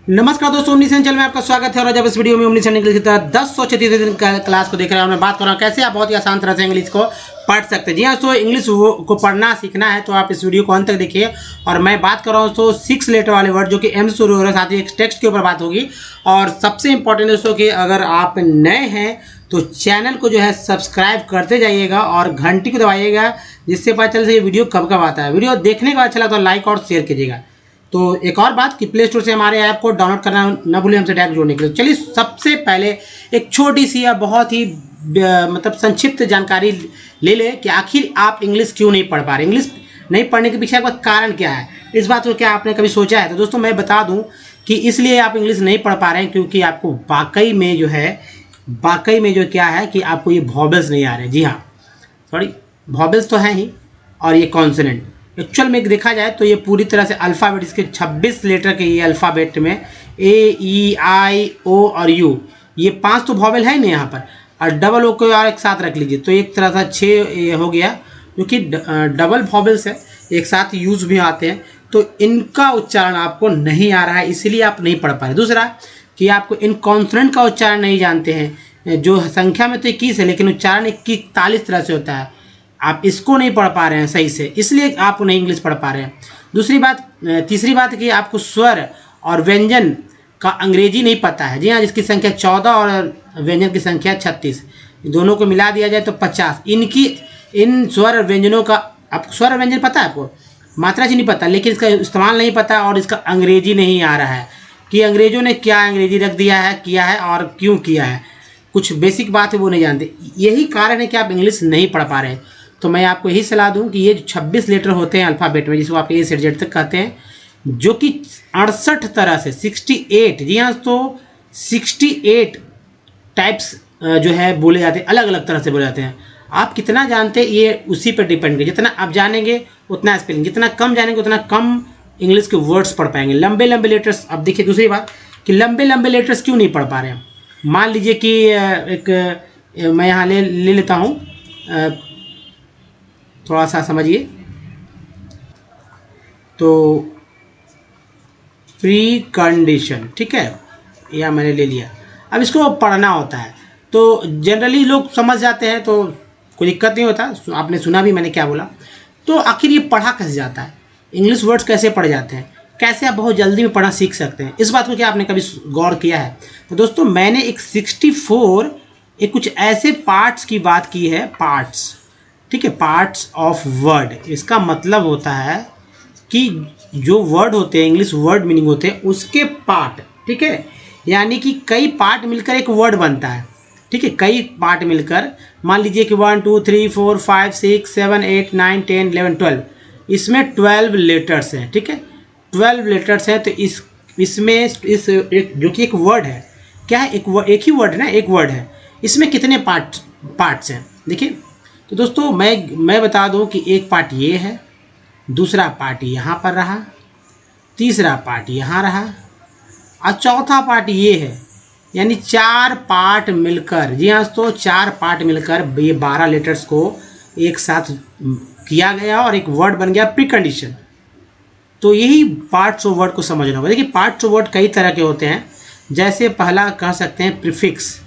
नमस्कार दोस्तों, ओमनीसेंस चैनल में आपका स्वागत है। और आज इस वीडियो में ओमनीसेंस इंग्लिश की तरह 10 दिन क्लास को देख रहे हैं और मैं बात कर रहा हूँ कैसे आप बहुत ही आसान तरह से इंग्लिश को पढ़ सकते हैं। जी हाँ, तो इंग्लिश को पढ़ना सीखना है तो आप इस वीडियो को अंत तक देखिए। और मैं बात कर रहा हूँ तो 6 लेटर वाले वर्ड जो कि एम से शुरू हो रहा है, साथ ही एक टेक्स्ट के ऊपर बात होगी। और सबसे इंपॉर्टेंट दोस्तों कि अगर आप नए हैं तो चैनल को जो है सब्सक्राइब करते जाइएगा और घंटी को दबाइएगा, जिससे पता चल ये वीडियो कब कब आता है। वीडियो देखने का अच्छा लगा तो लाइक और शेयर कीजिएगा। तो एक और बात कि प्ले स्टोर से हमारे ऐप को डाउनलोड करना न भूलें हमसे डायरेक्ट जुड़ने के लिए। चलिए सबसे पहले एक छोटी सी या बहुत ही मतलब संक्षिप्त जानकारी ले लें कि आखिर आप इंग्लिश क्यों नहीं पढ़ पा रहे। इंग्लिश नहीं पढ़ने के पीछे आपका कारण क्या है, इस बात को क्या आपने कभी सोचा है? तो दोस्तों मैं बता दूं कि इसलिए आप इंग्लिश नहीं पढ़ पा रहे हैं क्योंकि आपको वाकई में जो क्या है कि आपको ये वॉवेल्स नहीं आ रहे। जी हाँ, सॉरी, वॉवेल्स तो हैं ही और ये कॉन्सोनेंट। एक्चुअल में देखा जाए तो ये पूरी तरह से अल्फ़ाबेट, इसके 26 लेटर के ये अल्फ़ाबेट में ए, ई, आई, ओ और यू, ये 5 तो वॉवेल है नहीं यहाँ पर। और डबल ओ को और एक साथ रख लीजिए तो एक तरह से 6 हो गया, क्योंकि डबल वॉवेल्स है, एक साथ यूज़ भी आते हैं। तो इनका उच्चारण आपको नहीं आ रहा है, इसीलिए आप नहीं पढ़ पा रहे। दूसरा कि आपको इन कॉन्सोनेंट का उच्चारण नहीं जानते हैं, जो संख्या में तो 21 है लेकिन उच्चारण 41 तरह से होता है। आप इसको नहीं पढ़ पा रहे हैं सही से, इसलिए आप नहीं इंग्लिश पढ़ पा रहे हैं। तीसरी बात कि आपको स्वर और व्यंजन का अंग्रेजी नहीं पता है। जी हाँ, जिसकी संख्या 14 और व्यंजन की संख्या 36, दोनों को मिला दिया जाए तो 50। इन स्वर और व्यंजनों का आपको स्वर और व्यंजन पता है, आपको मात्रा जी नहीं पता, लेकिन इसका इस्तेमाल नहीं पता और इसका अंग्रेजी नहीं आ रहा है कि अंग्रेजों ने क्या अंग्रेजी रख दिया है, किया है और क्यों किया है। कुछ बेसिक बात है वो नहीं जानते, यही कारण है कि आप इंग्लिश नहीं पढ़ पा रहे हैं। तो मैं आपको यही सलाह दूं कि ये जो 26 लेटर होते हैं अल्फ़ाबेट में, जिसको आप ए से जेड तक कहते हैं, जो कि 68 तरह से 68, जी हाँ, तो 68 टाइप्स जो है बोले जाते हैं, अलग अलग तरह से बोले जाते हैं। आप कितना जानते हैं ये उसी पर डिपेंड है। जितना आप जानेंगे उतना स्पेलिंग, जितना कम जानेंगे उतना कम इंग्लिश के वर्ड्स पढ़ पाएंगे। लंबे लंबे लेटर्स, अब देखिए दूसरी बात कि लंबे लंबे लेटर्स क्यों नहीं पढ़ पा रहे हैं। मान लीजिए कि मैं यहाँ ले लेता हूँ, थोड़ा सा समझिए। तो प्री कंडीशन, ठीक है, या मैंने ले लिया। अब इसको पढ़ना होता है तो जनरली लोग समझ जाते हैं तो कोई दिक्कत नहीं होता। आपने सुना भी मैंने क्या बोला। तो आखिर ये पढ़ा कैसे जाता है, इंग्लिश वर्ड्स कैसे पढ़े जाते हैं, कैसे आप बहुत जल्दी में पढ़ना सीख सकते हैं, इस बात को क्या आपने कभी गौर किया है? तो दोस्तों मैंने एक 64 कुछ ऐसे पार्ट्स की बात की है, पार्ट्स, ठीक है, पार्ट्स ऑफ वर्ड। इसका मतलब होता है कि जो वर्ड होते हैं, इंग्लिश वर्ड मीनिंग होते हैं उसके पार्ट, ठीक है, यानी कि कई पार्ट मिलकर एक वर्ड बनता है, ठीक है। कई पार्ट मिलकर, मान लीजिए कि 1 2 3 4 5 6 7 8 9 10 11 12, इसमें 12 लेटर्स हैं, ठीक है, 12 लेटर्स हैं। तो इसमें इस एक जो कि एक वर्ड है, क्या है, एक ही वर्ड है ना, एक वर्ड है, इसमें कितने पार्ट्स हैं देखिए। तो दोस्तों मैं बता दूं कि एक पार्ट ये है, दूसरा पार्ट यहाँ पर रहा, तीसरा पार्ट यहाँ रहा और चौथा पार्ट ये है, यानी 4 पार्ट मिलकर, जी हाँ, तो 4 पार्ट मिलकर ये 12 लेटर्स को एक साथ किया गया और एक वर्ड बन गया प्री कंडीशन। तो यही पार्ट्स ऑफ वर्ड को समझना होगा। देखिए पार्ट्स ऑफ वर्ड कई तरह के होते हैं, जैसे पहला कह सकते हैं प्रीफिक्स,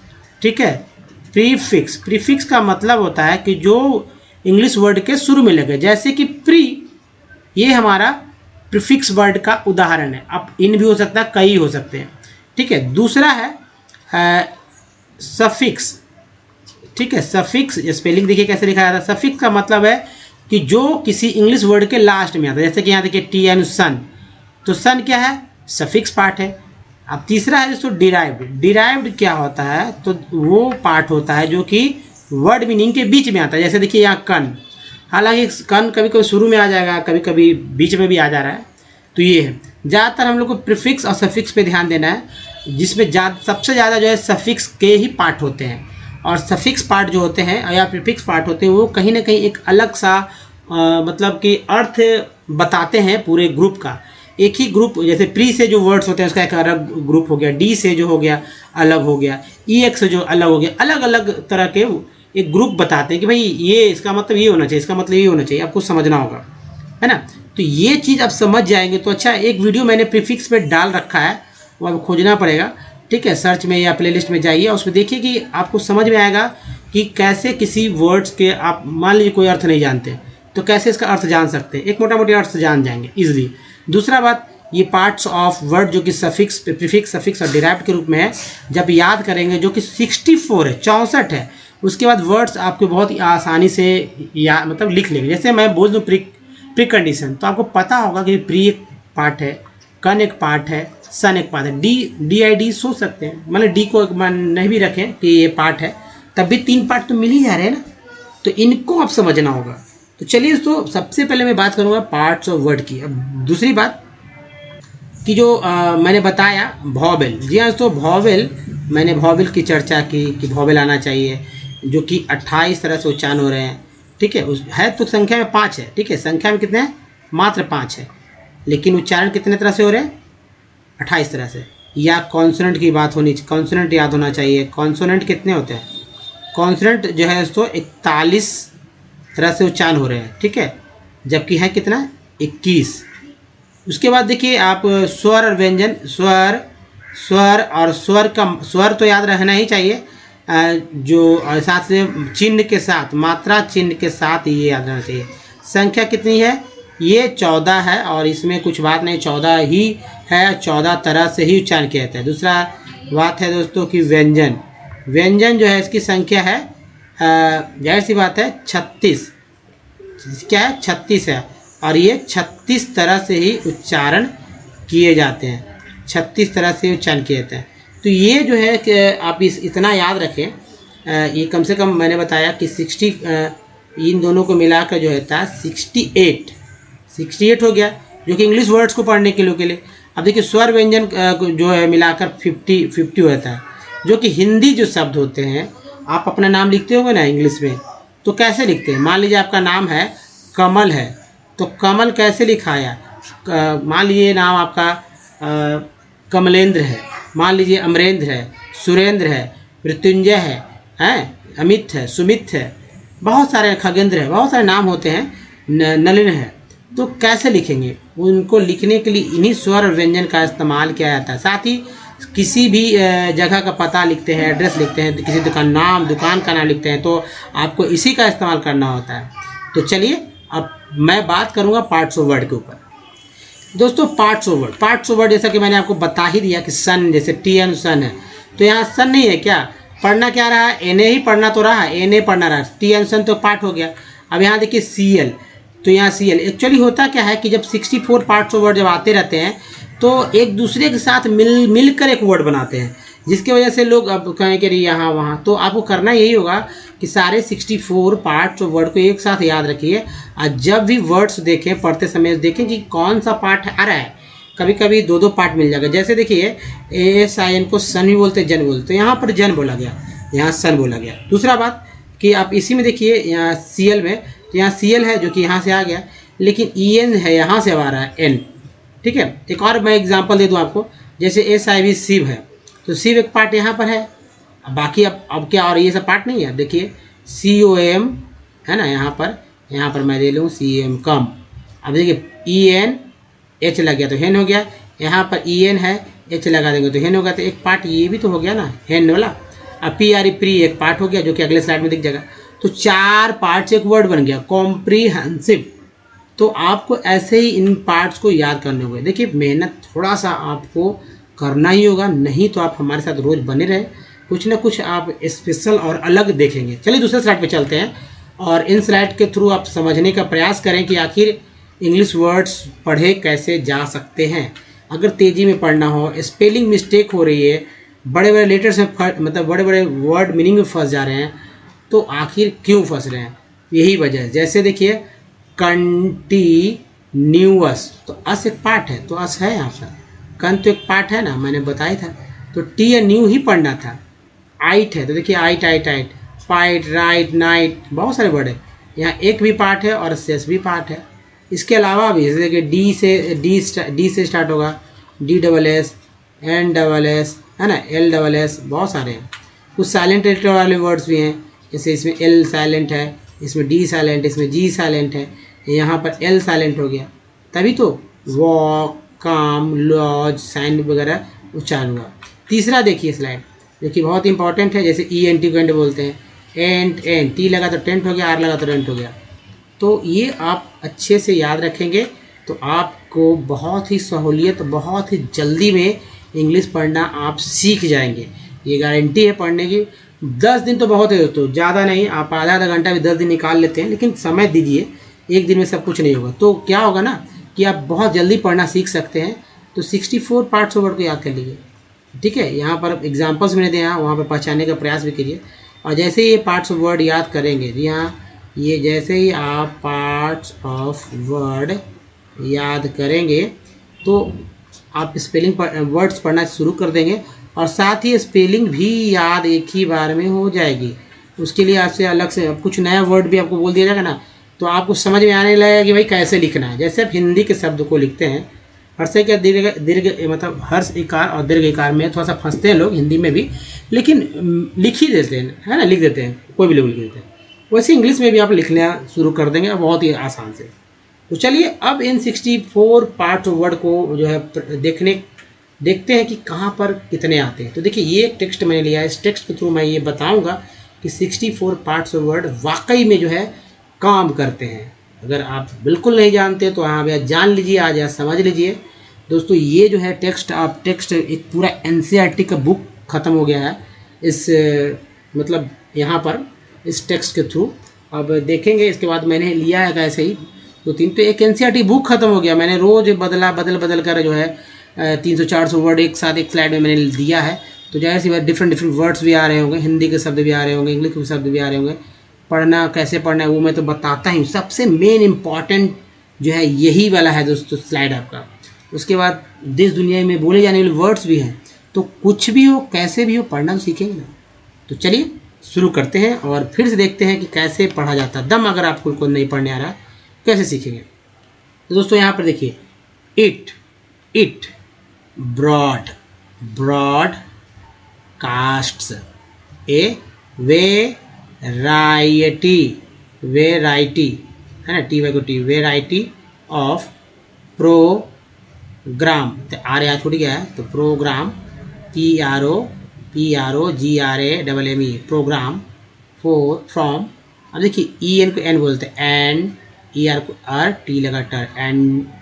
ठीक है। प्रीफिक्स का मतलब होता है कि जो इंग्लिश वर्ड के शुरू में लगे, जैसे कि प्री, ये हमारा प्रीफिक्स वर्ड का उदाहरण है। अब इन भी हो सकता है, कई हो सकते हैं, ठीक है। दूसरा है सफिक्स, ठीक है। सफिक्स स्पेलिंग देखिए कैसे लिखा जाता है। सफिक्स का मतलब है कि जो किसी इंग्लिश वर्ड के लास्ट में आता है, जैसे कि यहाँ देखिए टी एन सन, तो सन क्या है, सफिक्स पार्ट है। अब तीसरा है दोस्तों डिराइव्ड क्या होता है, तो वो पार्ट होता है जो कि वर्ड मीनिंग के बीच में आता है। जैसे देखिए यहाँ कन, हालांकि कन कभी कभी शुरू में आ जाएगा, कभी कभी बीच में भी आ जा रहा है। तो ये है, ज़्यादातर हम लोग को प्रीफिक्स और सफिक्स पे ध्यान देना है, जिसमें सबसे ज़्यादा जो है सफिक्स के ही पार्ट होते हैं। और सफिक्स पार्ट जो होते हैं या प्रीफिक्स पार्ट होते हैं वो कहीं ना कहीं एक अलग सा मतलब कि अर्थ बताते हैं पूरे ग्रुप का। एक ही ग्रुप, जैसे प्री से जो वर्ड्स होते हैं उसका एक अलग ग्रुप हो गया, डी से जो हो गया अलग हो गया, ई एक्स से जो अलग हो गया, अलग अलग तरह के एक ग्रुप बताते हैं कि भाई ये इसका मतलब ये होना चाहिए, इसका मतलब ये होना चाहिए, आपको समझना होगा, है ना। तो ये चीज़ आप समझ जाएंगे तो अच्छा। एक वीडियो मैंने प्रीफिक्स पे डाल रखा है, वो आपको खोजना पड़ेगा, ठीक है। सर्च में या प्लेलिस्ट में जाइए, उसमें देखिए कि आपको समझ में आएगा कि कैसे किसी वर्ड्स के आप मान लीजिए कोई अर्थ नहीं जानते तो कैसे इसका अर्थ जान सकते हैं, एक मोटा मोटी अर्थ जान जाएंगे इजीली। दूसरा बात, ये पार्ट्स ऑफ वर्ड जो कि सफिक्स, प्रीफिक्स, सफिक्स और डिराइव्ड के रूप में है, जब याद करेंगे जो कि 64 है, 64 है, उसके बाद वर्ड्स आपको बहुत ही आसानी से मतलब लिख लेंगे। जैसे मैं बोल दूँ प्री कंडीशन, तो आपको पता होगा कि प्री एक पार्ट है, कन एक पार्ट है, सन एक पार्ट है। डी सोच सकते हैं, मतलब डी को नहीं भी रखें कि ये पार्ट है, तब भी 3 पार्ट तो मिल ही जा रहे हैं ना, तो इनको आप समझना होगा। तो चलिए दोस्तों, सबसे पहले मैं बात करूँगा पार्ट्स ऑफ वर्ड की। अब दूसरी बात कि जो मैंने बताया वॉवेल, जी हाँ दोस्तों, वॉवेल, मैंने वॉवेल की चर्चा की कि वॉवेल आना चाहिए, जो कि 28 तरह से उच्चारण हो रहे हैं, ठीक है। उस है तो संख्या में 5 है, ठीक है, संख्या में कितने हैं, मात्र 5 है, लेकिन उच्चारण कितने तरह से हो रहे हैं, 28 तरह से। या कॉन्सोनेंट की बात होनी, कॉन्सोनेंट याद होना चाहिए। कॉन्सोनेंट कितने होते हैं, कॉन्सोनेंट जो है दोस्तों 41 तरह से उच्चारण हो रहे हैं, ठीक है, जबकि है कितना, 21। उसके बाद देखिए आप स्वर और व्यंजन, स्वर और स्वर तो याद रहना ही चाहिए, जो साथ से चिन्ह के साथ, मात्रा चिन्ह के साथ ये याद रहना चाहिए। संख्या कितनी है, ये 14 है, और इसमें कुछ बात नहीं, 14 ही है, 14 तरह से ही उच्चारण किया जाता है। दूसरा बात है दोस्तों कि व्यंजन जो है इसकी संख्या है, जाहिर सी बात है 36, क्या है, 36 है, और ये 36 तरह से ही उच्चारण किए जाते हैं, 36 तरह से उच्चारण किए जाते हैं। तो ये जो है कि आप इतना याद रखें, ये कम से कम मैंने बताया कि 60, इन दोनों को मिलाकर जो होता है 68 हो गया, जो कि इंग्लिश वर्ड्स को पढ़ने के लिए। अब देखिए स्वर व्यंजन जो है मिलाकर 50 होता है, जो कि हिंदी जो शब्द होते हैं, आप अपना नाम लिखते होंगे ना इंग्लिश में, तो कैसे लिखते हैं, मान लीजिए आपका नाम है कमल है, तो कमल कैसे लिखाया, मान लीजिए नाम आपका कमलेंद्र है, मान लीजिए अमरेंद्र है, सुरेंद्र है, मृत्युंजय है, अमित है, सुमित है, बहुत सारे, खगेंद्र है, बहुत सारे नाम होते हैं, नलिन है, तो कैसे लिखेंगे, उनको लिखने के लिए इन्हीं स्वर और व्यंजन का इस्तेमाल किया जाता है। साथ ही किसी भी जगह का पता लिखते हैं, एड्रेस लिखते हैं, तो किसी दुकान का नाम लिखते हैं, तो आपको इसी का इस्तेमाल करना होता है। तो चलिए अब मैं बात करूंगा पार्ट्स ऑफ वर्ड के ऊपर। दोस्तों पार्ट्स ऑफ वर्ड जैसा कि मैंने आपको बता ही दिया कि सन, जैसे टी एन सन है, तो यहाँ सन नहीं है, क्या पढ़ना क्या रहा है, एन ए ही पढ़ना तो रहा, एन ए पढ़ना रहा, टी एन सन तो पार्ट हो गया। अब यहाँ देखिए सी एल, तो यहाँ सी एल एक्चुअली होता क्या है कि जब 64 पार्ट्स ऑफ वर्ड जब आते रहते हैं तो एक दूसरे के साथ मिलकर एक वर्ड बनाते हैं, जिसकी वजह से लोग अब कहें कि यहाँ वहाँ, तो आपको करना यही होगा कि सारे 64 पार्ट्स ऑफ वर्ड को एक साथ याद रखिए, और जब भी वर्ड्स देखें, पढ़ते समय देखें कि कौन सा पार्ट आ रहा है। कभी कभी 2 पार्ट मिल जाएगा, जैसे देखिए ASIN को सन भी बोलते, जन बोलते, यहाँ पर जन बोला गया, यहाँ सन बोला गया। दूसरा बात कि आप इसी में देखिए यहाँ CL में, तो यहाँ CL है जो कि यहाँ से आ गया, लेकिन EN है यहाँ से आ रहा है N, ठीक है। एक और मैं एग्जांपल दे दूँ आपको, जैसे SIV शिव है, तो शिव एक पार्ट यहाँ पर है, बाकी अब क्या, और ये सब पार्ट नहीं है। देखिए COM है ना, यहाँ पर मैं दे लूँ CM कम, अब देखिए EN H लग गया तो हेन हो गया, यहाँ पर EN है, H लगा देंगे तो हेन होगा, तो एक पार्ट ये भी तो हो गया ना, हेन वाला। अब PRE प्री एक पार्ट हो गया, जो कि अगले स्लाइड में दिख जाएगा। तो 4 पार्ट से एक वर्ड बन गया, कॉम्प्रीहेंसिव। तो आपको ऐसे ही इन पार्ट्स को याद करने होंगे। देखिए मेहनत थोड़ा सा आपको करना ही होगा, नहीं तो आप हमारे साथ रोज बने रहे, कुछ ना कुछ आप स्पेशल और अलग देखेंगे। चलिए दूसरे स्लाइड पे चलते हैं, और इन स्लाइड के थ्रू आप समझने का प्रयास करें कि आखिर इंग्लिश वर्ड्स पढ़े कैसे जा सकते हैं। अगर तेज़ी में पढ़ना हो, स्पेलिंग मिस्टेक हो रही है, बड़े बड़े लेटर्स में मतलब बड़े बड़े वर्ड मीनिंग में फंस जा रहे हैं, तो आखिर क्यों फंस रहे हैं, यही वजह है। जैसे देखिए कंटिन्यूअस, तो अस एक पार्ट है, तो अस है यहाँ पर, कन तो एक पार्ट है ना, मैंने बताया था, तो टी या न्यू ही पढ़ना था। आइट है, तो देखिए आइट, पाइट, राइट, नाइट, बहुत सारे वर्ड है, यहाँ एक भी पार्ट है और सेस भी पार्ट है। इसके अलावा भी जैसे कि डी से स्टार्ट होगा, DSS, NSS है ना, LSS, बहुत सारे हैं। कुछ साइलेंट लेटर वाले वर्ड्स भी हैं, जैसे इसमें L साइलेंट है, इसमें D साइलेंट है, इसमें G साइलेंट है, यहाँ पर L साइलेंट हो गया, तभी तो वॉक, काम, लॉज, साइन वगैरह उच्चारण हुआ। तीसरा देखिए स्लाइड, देखिए बहुत इंपॉर्टेंट है, जैसे ई एन टी को एंड बोलते हैं, एंट एंड, टी लगा तो टेंट हो गया, आर लगा तो रेंट हो गया। तो ये आप अच्छे से याद रखेंगे तो आपको बहुत ही सहूलियत, बहुत ही जल्दी में इंग्लिश पढ़ना आप सीख जाएंगे, ये गारंटी है पढ़ने की। 10 दिन तो बहुत है दोस्तों, ज़्यादा नहीं, आप आधा आधा घंटा भी 10 दिन निकाल लेते हैं, लेकिन समय दीजिए, एक दिन में सब कुछ नहीं होगा। तो क्या होगा ना कि आप बहुत जल्दी पढ़ना सीख सकते हैं। तो 64 पार्ट्स ऑफ वर्ड को याद कर लीजिए, ठीक है। यहाँ पर एग्जाम्पल्स मैंने दिए हैं, वहाँ पर पहचानने का प्रयास भी कीजिए। और जैसे ही ये पार्ट्स ऑफ वर्ड याद करेंगे, जी हाँ, ये जैसे ही आप पार्ट्स ऑफ वर्ड याद करेंगे तो आप स्पेलिंग वर्ड्स पढ़ना शुरू कर देंगे, और साथ ही स्पेलिंग भी याद एक ही बार में हो जाएगी। उसके लिए आपसे अलग से कुछ नया वर्ड भी आपको बोल दिया जाएगा ना, तो आपको समझ में आने लगेगा कि भाई कैसे लिखना है। जैसे आप हिंदी के शब्द को लिखते हैं, हर्ष क्या दीर्घ दीर्घ मतलब हर्ष इकार और दीर्घ इकार में थोड़ा सा फंसते हैं लोग हिंदी में भी, लेकिन लिख ही देते हैं, है ना, लिख देते हैं, कोई भी लोग लिख देते हैं। वैसे इंग्लिश में भी आप लिखना शुरू कर देंगे बहुत ही आसान से। तो चलिए अब इन 64 पार्ट्स ऑफ वर्ड को जो है देखते हैं कि कहाँ पर कितने आते हैं। तो देखिए ये एक टेक्स्ट मैंने लिया है, इस टेक्स्ट के थ्रू मैं ये बताऊंगा कि 64 पार्ट्स ऑफ वर्ड वाकई में जो है काम करते हैं। अगर आप बिल्कुल नहीं जानते तो हाँ भैया जान लीजिए, आज यहाँ समझ लीजिए दोस्तों। ये जो है टेक्स्ट एक पूरा एनसीईआरटी का बुक ख़त्म हो गया है इस मतलब यहाँ पर इस टेक्स्ट के थ्रू। अब देखेंगे इसके बाद मैंने लिया है ऐसे ही तो एक एनसीईआरटी बुक खत्म हो गया। मैंने रोज़ बदल कर जो है 300-400 वर्ड एक साथ एक स्लाइड में मैंने दिया है। तो जाहिर सी बात डिफरेंट वर्ड्स भी आ रहे होंगे, हिंदी के शब्द भी आ रहे होंगे, इंग्लिश के शब्द भी आ रहे होंगे। पढ़ना कैसे पढ़ना है वो मैं तो बताता ही हूँ। सबसे मेन इम्पॉर्टेंट जो है यही वाला है दोस्तों स्लाइड आपका। उसके बाद देश दुनिया में बोले जाने वाले वर्ड्स भी हैं, तो कुछ भी हो कैसे भी हो पढ़ना तो सीखेंगे ना। तो चलिए शुरू करते हैं और फिर से देखते हैं कि कैसे पढ़ा जाता है। दम अगर आपको को नहीं पढ़ने आ रहा कैसे सीखेंगे। तो दोस्तों यहाँ पर देखिए, it broadcasts, a variety है ना, टी वाई को टी, वेराइटी ऑफ प्रोग्राम, तो आर यहाँ छूट गया है तो प्रोग्राम, PROGRAMME प्रोग्राम, फ्रॉम। अब देखिए ई एन को एन बोलते हैं, एंड ई आर को आर, टी लगा टर,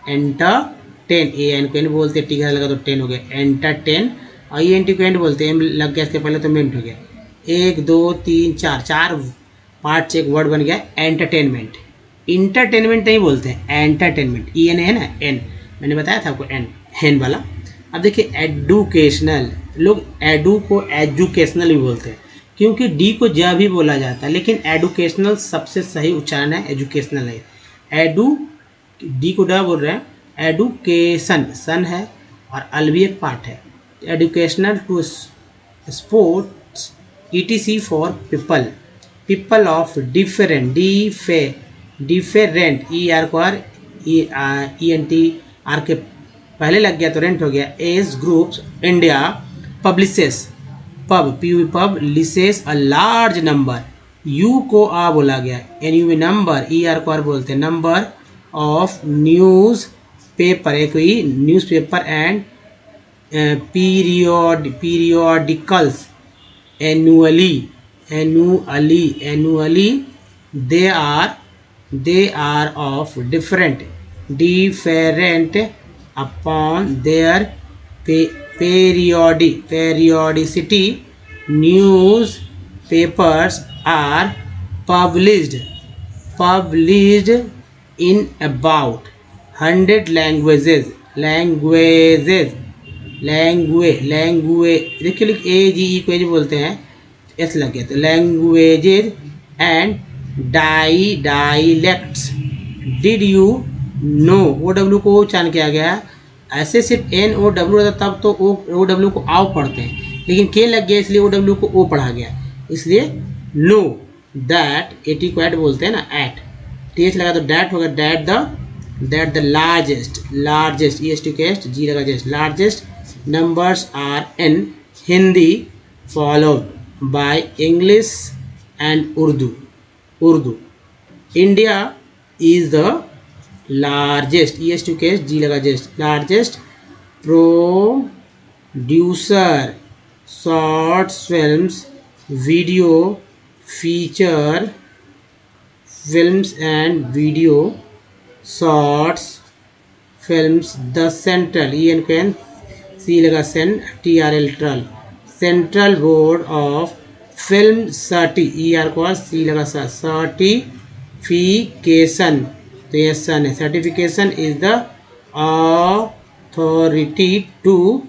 एंटरटेन, ए एन को एन बोलते हैं, टी का लगा तो टेन हो गया, एंटरटेन। और ई एन टी को एंड बोलते हैं, एम लग गया इसके पहले तो मेंट हो गया। 1 2 3 4 पार्ट से एक वर्ड बन गया एंटरटेनमेंट। इंटरटेनमेंट नहीं बोलते हैं, एंटरटेनमेंट, ई एन है ना, एन मैंने बताया था आपको, एन वाला। अब देखिए एडुकेशनल, लोग एडू को एजुकेशनल भी बोलते हैं क्योंकि डी को ज भी बोला जाता है, लेकिन एडुकेशनल सबसे सही उच्चारण है, एजुकेशनल है। एडू डी को ड बोल रहे हैं, एडुकेशन सन है और अल भी एक पार्ट है। Educational to sports ETC for people of different ER को आर ENT आर के पहले लग गया तो रेंट हो गया, age groups India publishes publishes a large number, U को आ बोला गया, NUV नंबर, ER को आर बोलते हैं, नंबर ऑफ न्यूज़ पेपर, एक ही newspaper and periodicals annually they are of different upon their periodicity. Newspapers are published in about 100 languages देखिए AGE को बोलते हैं, एस लग गया तो languages and dialects. Did you know, OW को उच्चारण किया गया है, ऐसे सिर्फ NOW रहता तब तो OW को आओ पढ़ते हैं, लेकिन के लग गया इसलिए OW को ओ पढ़ा गया, इसलिए नो दैट, AT को एट बोलते हैं ना, एट, TH लगा तो डैट होगा, दैट द लार्जेस्ट EST केस्ट, जी लगा just, largest numbers are in Hindi followed by English and Urdu. India is the largest ES2 case, G लगा just, largest ड्यूसर, shorts films, videos, feature films and video shorts films. The central, E N को N C लगा, TRL ट्रल, central board of film ER को C लगा, certification, तो ये सन है, certification is the authority to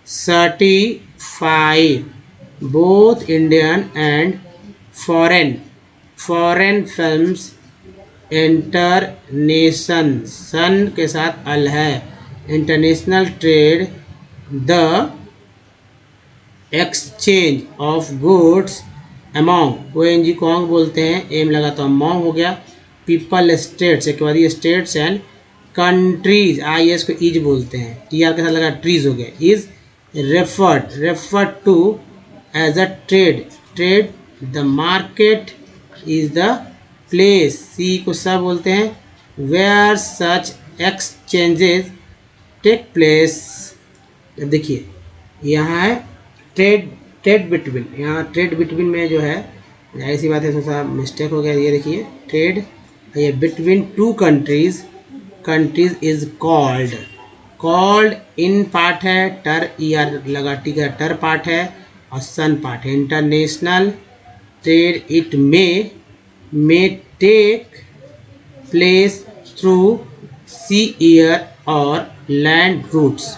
certify both Indian and foreign films. International, सन के साथ अल है, international trade, the exchange of goods among, ONG कॉन्ग बोलते हैं, एम लगा तो अमॉन्ग हो गया, पीपल स्टेट्स, एक बार स्टेट्स एंड कंट्रीज, IS को इज बोलते हैं, TR के साथ लगा ट्रीज हो गया, is referred to as a trade, the market is the place, C को सब बोलते हैं, where such exchanges take place. देखिए यहाँ है ट्रेड बिटवीन, यहाँ ट्रेड बिटवीन में जो है, ऐसी बात है, थोड़ा सा मिस्टेक हो गया, ये देखिए ट्रेड, ये between two countries is called in part है, टर ER लगा, ठीक है, टर पार्ट है और सन पार्ट है, international trade, it may take place through sea, air और लैंड रूट्स।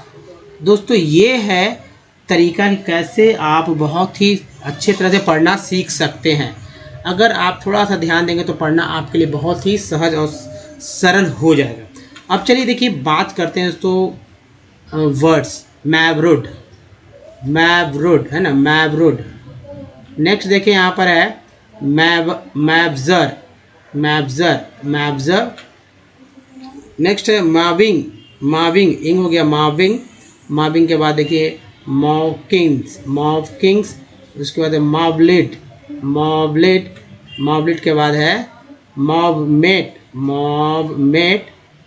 दोस्तों ये है तरीका कि कैसे आप बहुत ही अच्छे तरह से पढ़ना सीख सकते हैं। अगर आप थोड़ा सा ध्यान देंगे तो पढ़ना आपके लिए बहुत ही सहज और सरल हो जाएगा। अब चलिए देखिए बात करते हैं दोस्तों वर्ड्स, मैवरुड है ना, मैवरुड। नेक्स्ट देखिए यहाँ पर है मैब्जर। नेक्स्ट है माविंग, इंग हो गया, माविंग के बाद देखिए मॉवकिंग्स, उसके बाद है मॉबलेट के बाद है मॉबमेट।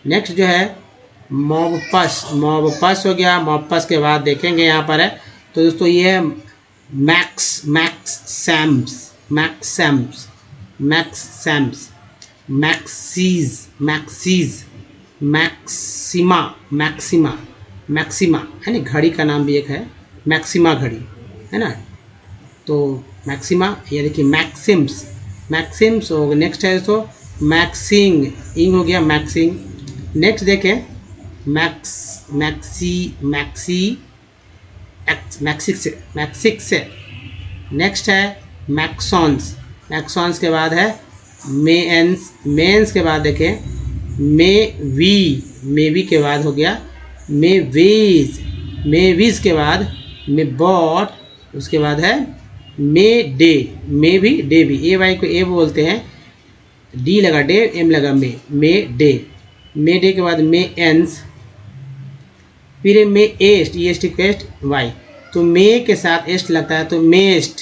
नेक्स्ट जो है मॉबपस हो गया, मॉबपस के बाद देखेंगे यहाँ पर है, तो दोस्तों ये है मैक्सिमा है ना, घड़ी का नाम भी एक है, मैक्सिमा घड़ी है ना, तो मैक्सिमा, ये देखिए मैक्सिम्स हो गया। नेक्स्ट है तो मैक्सिंग, इंग हो गया, मैक्सिंग। नेक्स्ट देखें मैक्सिक्स। नेक्स्ट है मैक्सॉन्स के बाद है मेंस के बाद देखें मेवी के बाद हो गया मेवीज के बाद बॉट, उसके बाद है डे भी, AY को ए बोलते हैं, D लगा डे, M लगा मे डे के बाद एंस, फिर एस्ट, EST क्वेस्ट वाई, तो मे के साथ एस्ट लगता है तो मेस्ट,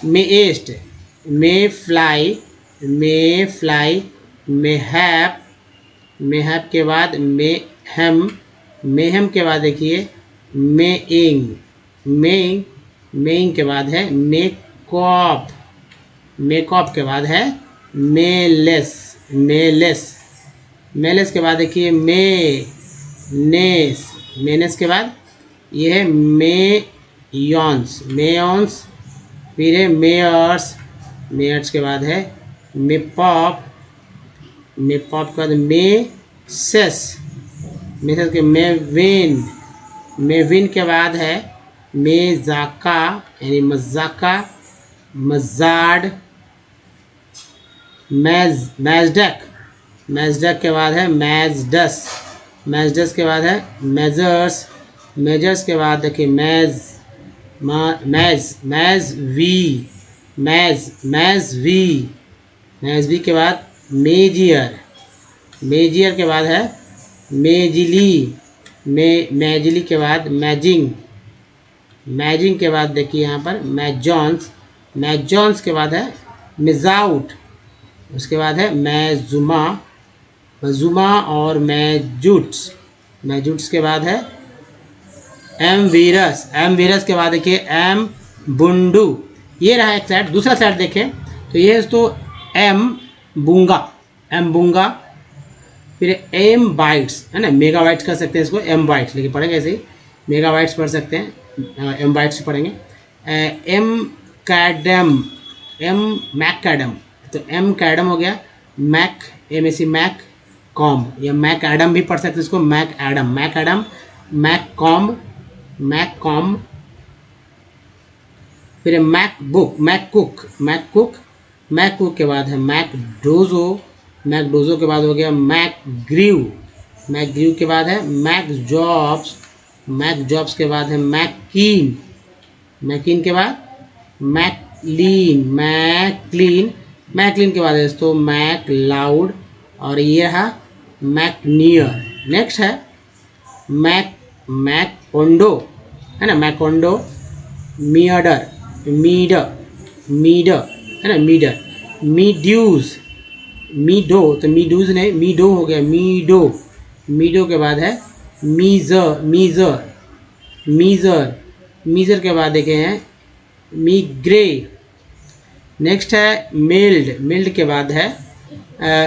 मे फ्लाई, हैप के बाद मेहम के बाद देखिए मेइंग के बाद है मेकअप के बाद है मेलेस के बाद देखिए मेनेस के बाद ये है मेयॉन्स, फिर है मेयर्स के बाद है मेपॉप के बाद मेसेस के मेविन के बाद है मेजाका यानी मजाड, मैजडक के बाद है मैजडस के बाद है मेजर्स के बाद देखिए मैजवी के बाद मेजियर के बाद है मैजिली के बाद मैजिंग के बाद देखिए यहाँ पर मैजॉन्स के बाद है मिजाउट, उसके बाद है मजुमा और मैजूट्स के बाद है एम वीरस के बाद देखिए एम बुंडू, ये रहा एक सेट। दूसरा सेट देखें तो ये है तो एम बुंगा, फिर एम बाइट्स है ना, मेगा बाइट्स कर सकते हैं इसको, एम बाइट्स लेकिन पढ़ेंगे ऐसे ही, मेगा बाइट्स पढ़ सकते हैं, एम बाइट्स पढ़ेंगे। एम कैडम, एम मैकडम, तो एम कैडम हो गया, mac M A C mac कॉम, या मैक एडम भी पढ़ सकते हैं इसको, मैक एडम, मैक कॉम, फिर मैककुक के बाद है मैकडोजो के बाद हो गया मैकग्रीव के बाद है मैकजॉब्स के बाद है मैकीन के बाद मैकलीन के बाद है तो मैकलाउड, और ये रहा मैकनियर। नेक्स्ट है मैकोंडो है ना, मैकोंडो, मीडर है ना, मीडो, तो मीडूज नहीं, मीडो हो गया, मीडो के बाद है मीजर के बाद देखे हैं मीग्रे। नेक्स्ट है मिल्ड के बाद है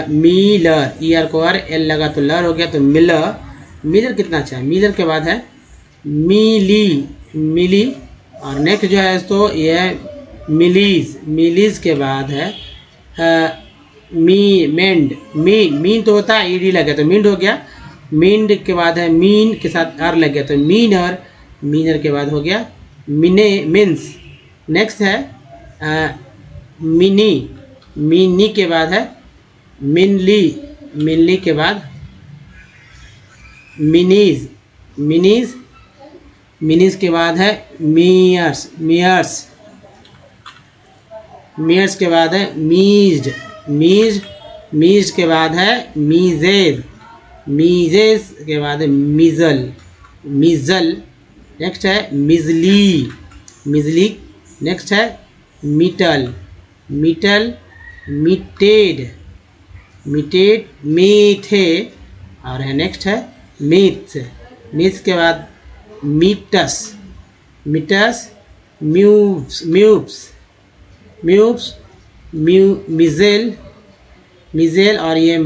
मीलर, ई आर को आर एल लगा तो लर हो गया, तो मिलर कितना अच्छा है, मिलर के बाद है मिली, और नेक्स्ट जो है तो ये है मिलीज के बाद है मीन तो होता है ईडी लग गया तो मिंड हो गया, मिंड के बाद है मीन के साथ आर लग गया तो मीनर के बाद हो गया मिन्स। नेक्स्ट है मिनी के बाद है मिनली के बाद मिनीज के बाद है मियर्स के बाद है मीज के बाद है मीजेज के बाद है मिजल। नेक्स्ट है मिजली। नेक्स्ट है मिटेड, मीथे, और है नेक्स्ट है मीथ के बाद मीटस, मिजेल, और ये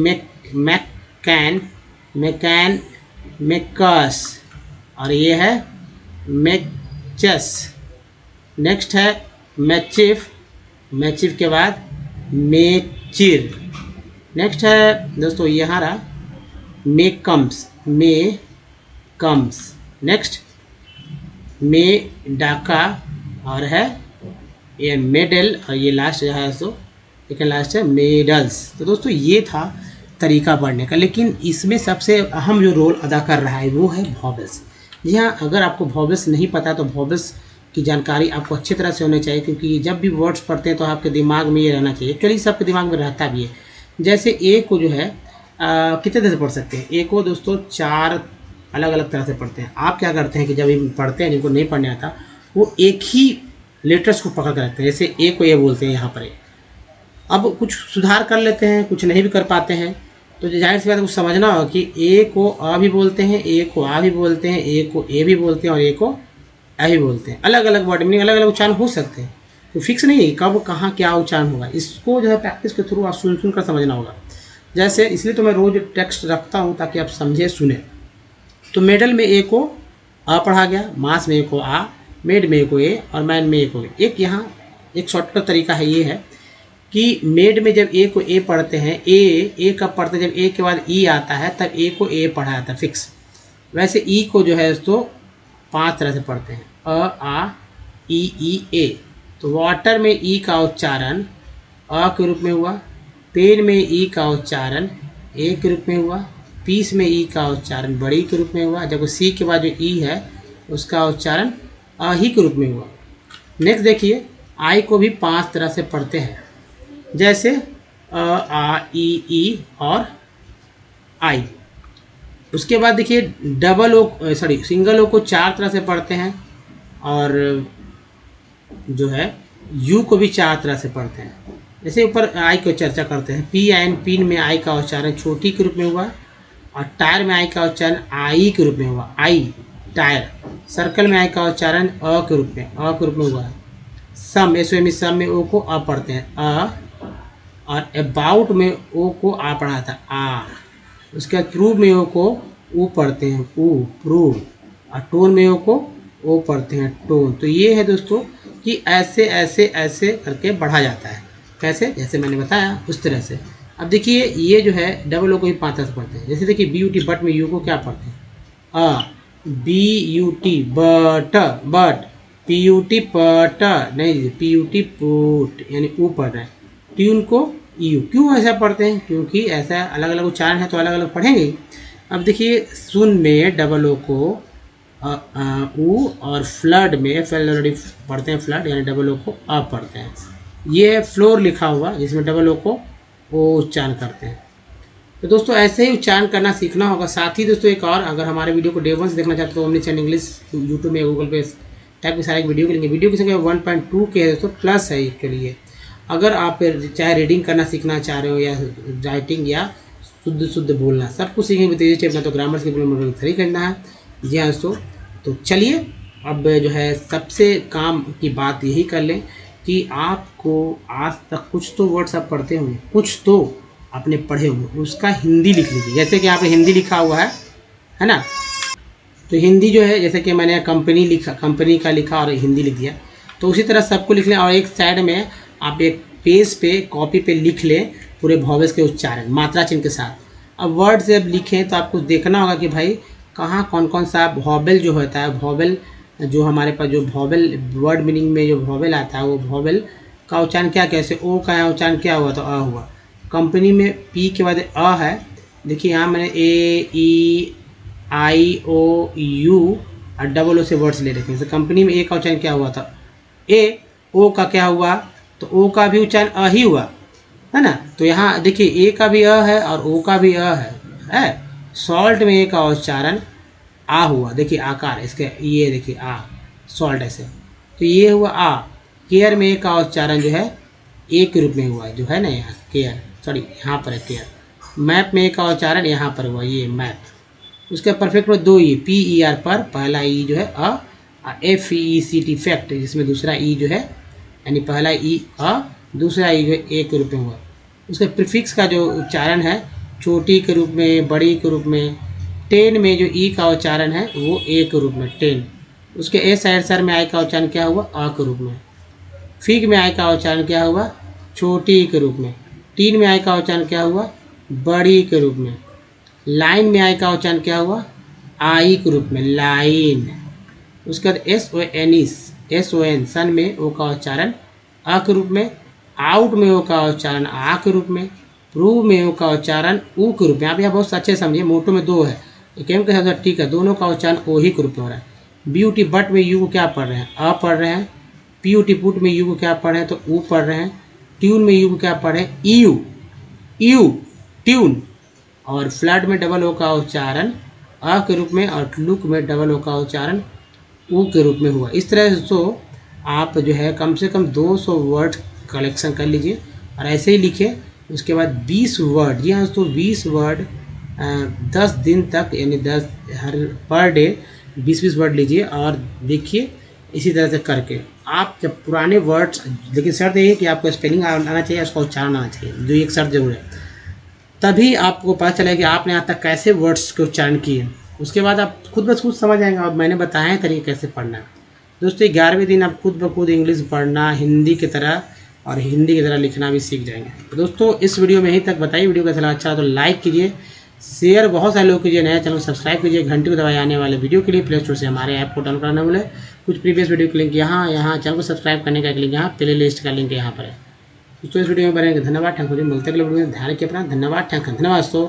मेकस, और ये है मेचस। नेक्स्ट है मैचिफ के बाद मेचिर। नेक्स्ट है दोस्तों यहाँ रहा मेकम्स। नेक्स्ट डाका, और है ये मेडल, और ये लास्ट जो है तो लेकिन लास्ट है मेडल्स। तो दोस्तों ये था तरीका पढ़ने का, लेकिन इसमें सबसे अहम जो रोल अदा कर रहा है वो है वॉवेल्स। जी हाँ, अगर आपको वॉवेल्स नहीं पता तो वॉवेल्स की जानकारी आपको अच्छी तरह से होनी चाहिए, क्योंकि जब भी वर्ड्स पढ़ते हैं तो आपके दिमाग में ये रहना चाहिए। एक्चुअली सबके दिमाग में रहता भी है। जैसे ए को जो है कितने तरह से पढ़ सकते हैं, ए को दोस्तों 4 अलग अलग तरह से पढ़ते हैं। आप क्या करते हैं कि जब ये पढ़ते हैं, जिनको नहीं पढ़ने आता वो एक ही लेटर्स को पकड़ कर रखते हैं। जैसे ए को ये बोलते हैं यहाँ पर, अब कुछ सुधार कर लेते हैं, कुछ नहीं भी कर पाते हैं, तो जाहिर सी बात है कुछ समझना होगा कि ए को अ भी बोलते हैं, ए को आ भी बोलते हैं, ए को ए भी बोलते हैं, और ए को ए भी बोलते हैं। अलग अलग वर्ड मीनिंग, अलग अलग उच्चारण हो सकते हैं, तो फिक्स नहीं है कब कहाँ क्या उच्चारण होगा। इसको जो है प्रैक्टिस के थ्रू आप सुन कर समझना होगा। जैसे इसलिए तो मैं रोज टेक्स्ट रखता हूँ ताकि आप समझे सुने। तो मेडल में ए को आ पढ़ा गया, मास में ए को आ, मेड में ए को ए, और मैन में ए को ए। एक यहाँ एक शॉर्टकट तरीका है, ये है कि मेड में जब ए को ए पढ़ते हैं, ए कब पढ़ते हैं, जब ए के बाद ई आता है तब ए को ए पढ़ा जाता है फिक्स। वैसे ई को जो है तो 5 तरह से पढ़ते हैं, अ आ ई ए। तो वाटर में ई का उच्चारण अ के रूप में हुआ, पेन में ई का उच्चारण ए के रूप में हुआ, पीस में ई का उच्चारण बड़ी के रूप में हुआ, जब सी के बाद जो ई है उसका उच्चारण अ ही के रूप में हुआ। नेक्स्ट देखिए, आई को भी 5 तरह से पढ़ते हैं, जैसे अ आ ई और आई। उसके बाद देखिए सिंगल ओ को 4 तरह से पढ़ते हैं, और जो है यू को भी 4 तरह से पढ़ते हैं। जैसे ऊपर आई को चर्चा करते हैं, पिन में आई का उच्चारण छोटी के रूप में हुआ, और टायर में आई का उच्चारण आई के रूप में हुआ, आई। टायर। सर्कल में आई का उच्चारण अ के रूप में हुआ है। सम सम में ओ को अ पढ़ते हैं अ, और अबाउट में ओ को आ पढ़ा था आ। उसके बाद प्रूव में ओ को ऊ पढ़ते हैं प्रूव, और टोन में ओ को ओ पढ़ते हैं टोन। तो ये है दोस्तों कि ऐसे ऐसे ऐसे करके बढ़ा जाता है। कैसे? जैसे मैंने बताया उस तरह से। अब देखिए ये जो है डबल ओ को ही 5 से पढ़ते हैं। जैसे देखिए BUT बट में यू को क्या पढ़ते हैं? BUT बट, PUT पट नहीं, PUT पुट, यानी ऊ पढ़ रहे हैं। ट्यून को यू। क्यों ऐसा पढ़ते हैं? क्योंकि ऐसा अलग अलग उच्चारण है तो अलग अलग पढ़ेंगे ही। अब देखिए सुन में डबल ओ को ऊ, और फ्लड में ऑलरेडी पढ़ते हैं फ्लड, यानी डबल ओ को अ पढ़ते हैं। ये फ्लोर लिखा हुआ जिसमें डबल ओ को ओ उच्चारण करते हैं। तो दोस्तों ऐसे ही उच्चारण करना सीखना होगा। साथ ही दोस्तों एक और, अगर हमारे वीडियो को डे 1 से देखना चाहते हो तो हमने चैनल इंग्लिश यूट्यूब में गूगल पे टाइप के सारे वीडियो के लिए, वीडियो की संख्या 1.2 के है दोस्तों, प्लस है इसके लिए। अगर आप चाहे रीडिंग करना सीखना चाह रहे हो या राइटिंग या शुद्ध बोलना, सब कुछ सीखेंगे तेजी से। अपना तो ग्रामर की प्रॉब्लम सही करना है। जी हाँ दोस्तों, तो चलिए अब जो है सबसे काम की बात यही कर लें कि आपको आज तक कुछ तो वर्ड्स आप पढ़ते होंगे, कुछ तो आपने पढ़े होंगे, उसका हिंदी लिख लीजिए। जैसे कि यहाँ पे हिंदी लिखा हुआ है ना। तो हिंदी जो है, जैसे कि मैंने कंपनी का लिखा और हिंदी लिख दिया, तो उसी तरह सबको लिख लें। और एक साइड में आप एक पेज पे कॉपी पे लिख लें पूरे वॉवेल्स के उच्चारण मात्रा चिन्ह के साथ। अब वर्ड से अब लिखें तो आपको देखना होगा कि भाई कहाँ कौन कौन सा वॉवेल जो होता है, वॉवेल जो हमारे पास जो वॉवेल वर्ड मीनिंग में जो वॉवेल आता है, वो वॉवेल का उच्चारण क्या, कैसे ओ का यहाँ उच्चारण क्या हुआ, तो अ हुआ। कंपनी में पी के बाद अ है। देखिए यहाँ मैंने AEIOU और डबल ओ से वर्ड्स ले रखे हैं। जैसे कंपनी में ए का उच्चारण क्या हुआ था, ए। ओ का क्या हुआ, तो ओ का भी उच्चारण अ ही हुआ है ना। तो यहाँ देखिए ए का भी अ है और ओ का भी अ है। सॉल्ट में ए का उच्चारण आ हुआ, देखिए आकार इसके, ये देखिए आ, सॉल्ट ऐसे, तो ये हुआ आ। केयर में ए का उच्चारण जो है ए के रूप में हुआ, जो है ना यहाँ केयर, सॉरी यहाँ पर है केयर। मैप में ए का उच्चारण यहाँ पर हुआ, ये मैप। उसके परफेक्ट में 2 ई, PER पर पहला ई जो है अ, FECT फैक्ट, जिसमें दूसरा ई जो है, यानी पहला ई अ, दूसरा ई जो है ए के रूप में हुआ। उसके प्रीफिक्स का जो उच्चारण है छोटी के रूप में, बड़ी के रूप में। 10 में जो ई का उच्चारण है वो ए के रूप में 10। उसके ए साइड सर में आई का उच्चारण क्या हुआ, अ के रूप में। फिग में आई का उच्चारण क्या हुआ, छोटी के रूप में। टीन में आई का उच्चारण क्या हुआ, बड़ी के रूप में। लाइन में आई का उच्चारण क्या हुआ, आई के रूप में, लाइन। उसके बाद SON सन में ओ का उच्चारण अ के रूप में। आउट में ओ का उच्चारण आ के रूप में। प्रूव में ओ का उच्चारण ऊ के रूप में। आप यहाँ बहुत अच्छे समझिए, मोटो में 2 है, एक के साथ ठीक है, दोनों का उच्चारण ओ ही के रूप में हो रहा है। BUT बट में यू को क्या पढ़ रहे हैं, अ पढ़ रहे हैं। PUT पुट में यू को क्या पढ़ रहे हैं, तो ऊ पढ़ रहे हैं। ट्यून में यू को क्या पढ़ रहे हैं, यू ट्यून। और फ्लड में डबल ओ का उच्चारण अ के रूप में, और लुक में डबल ओ का उच्चारण ऊ के रूप में हुआ। इस तरह से आप जो है कम से कम 200 वर्ड कलेक्शन कर लीजिए और ऐसे ही लिखिए। उसके बाद 20 वर्ड, जी हाँ दोस्तों 20 वर्ड 10 दिन तक, यानी 10 हर पर डे 20-20 वर्ड लीजिए और देखिए इसी तरह से करके आप जब पुराने वर्ड्स, लेकिन शर्त यही है कि आपको स्पेलिंग आना चाहिए, उसका उच्चारण आना चाहिए, जो एक शर्त जरूर है। तभी आपको पता चलेगा कि आपने आज तक कैसे वर्ड्स के उच्चारण किए। उसके बाद आप खुद ब खुद समझ आएंगे और मैंने बताया है तरीके कैसे पढ़ना है। दोस्तों 11वें दिन आप खुद ब खुद इंग्लिश पढ़ना हिंदी की तरह और हिंदी की तरह लिखना भी सीख जाएंगे। तो दोस्तों इस वीडियो में यहीं तक। बताइए वीडियो कैसा लगा, अच्छा तो लाइक कीजिए, शेयर बहुत सारे लोग कीजिए, नया चैनल सब्सक्राइब कीजिए, घंटे को दबाए आने वाले वीडियो के लिए प्ले स्टोर से हमारे ऐप को डाउनलोड करना भूलें। कुछ प्रीवियस वीडियो के लिंक यहाँ चैनल को सब्सक्राइब करने का लिंक यहाँ, प्ले लिस्ट का लिंक यहाँ पर है। दोस्तों इस वीडियो में बनेंगे। धन्यवाद, थैंक यू। मिलते अगले वीडियो में, ध्यान रखिए अपना। धन्यवाद, थैंक यू, धन्यवाद दोस्तों।